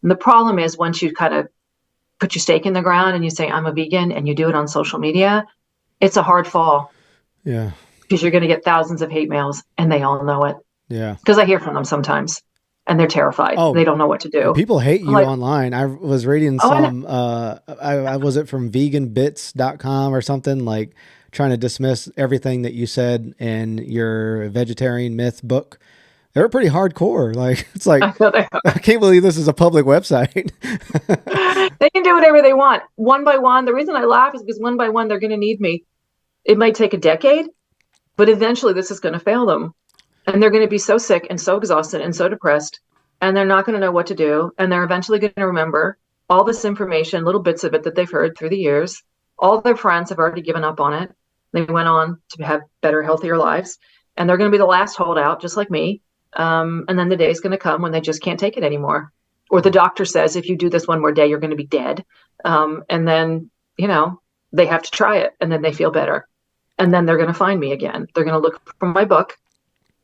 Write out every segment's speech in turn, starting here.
And the problem is once you kind of put your stake in the ground and you say, I'm a vegan, and you do it on social media, it's a hard fall Yeah. because you're going to get thousands of hate mails and they all know it. Yeah. Because I hear from them sometimes and they're terrified. They Oh, don't know what to do. people hate I'm you like, online. I was reading oh, I know. some, I was it from veganbits.com or something, like trying to dismiss everything that you said in your vegetarian myth book. They were pretty hardcore. Like, it's like, I know they I can't believe this is a public website. they can do whatever they want. One by one. The reason I laugh is because one by one, they're going to need me. It might take a decade, but eventually this is going to fail them. And they're going to be so sick and so exhausted and so depressed. And they're not going to know what to do. And they're eventually going to remember all this information, little bits of it that they've heard through the years. All their friends have already given up on it. They went on to have better, healthier lives. And they're going to be the last holdout, just like me. And then the day is going to come when they just can't take it anymore. Or the doctor says, if you do this one more day, you're going to be dead. And then, they have to try it and then they feel better. And then they're going to find me again. They're going to look for my book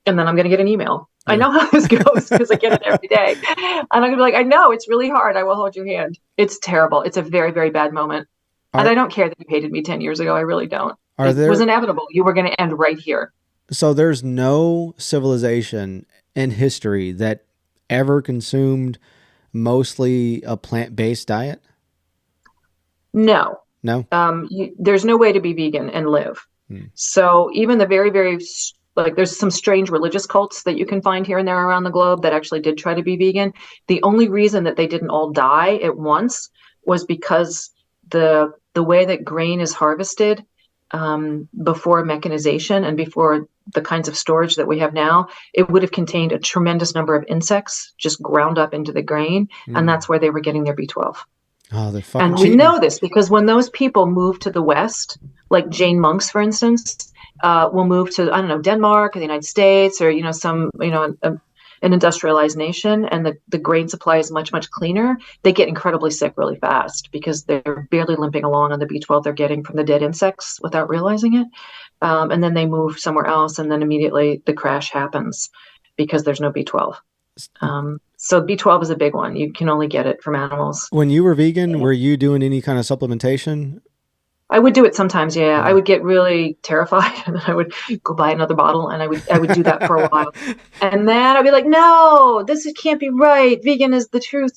and then I'm going to get an email. I Yeah. know how this goes because I get it every day. And I'm going to be like, I know it's really hard. I will hold your hand. It's terrible. It's a very, very bad moment. And I Are, don't care that you hated me 10 years ago. I really don't. are It was there, inevitable. You were going to end right here. so there's no civilization in history that ever consumed mostly a plant-based diet? No, No? there's no way to be vegan and live. Hmm. So even the very, very, like, there's some strange religious cults that you can find here and there around the globe that actually did try to be vegan. The only reason that they didn't all die at once was because the way that grain is harvested before mechanization and before the kinds of storage that we have now, it would have contained a tremendous number of insects just ground up into the grain, and Hmm. that's where they were getting their B12. Oh, they're fucking And we cheating. know this because when those people move to the West, like Jane Monks, for instance, will move to, I don't know, Denmark or the United States or, some, an industrialized nation, and the grain supply is much, much cleaner. They get incredibly sick really fast because they're barely limping along on the B12 they're getting from the dead insects without realizing it. And then they move somewhere else, and then immediately the crash happens because there's no B12. So B12 is a big one. You can only get it from animals. When you were vegan, were you doing any kind of supplementation? I would do it sometimes, yeah. I Yeah. would get really terrified and then I would go buy another bottle and I would do that for a while. And then I'd be like, no, can't be right. Vegan is the truth,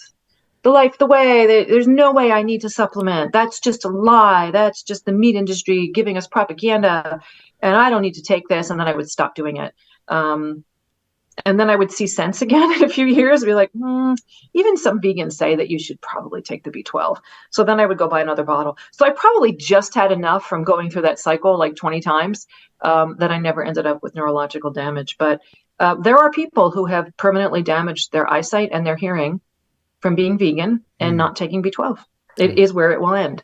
the life, the way. There's no way I need to supplement. That's just a lie. That's just the meat industry giving us propaganda. And I don't need to take this. And then I would stop doing it. And then I would see sense again in a few years, be like, even some vegans say that you should probably take the B12. So then I would go buy another bottle. So I probably just had enough from going through that cycle like 20 times that I never ended up with neurological damage. But there are people who have permanently damaged their eyesight and their hearing from being vegan and Hmm. not taking B12. It is where it will end.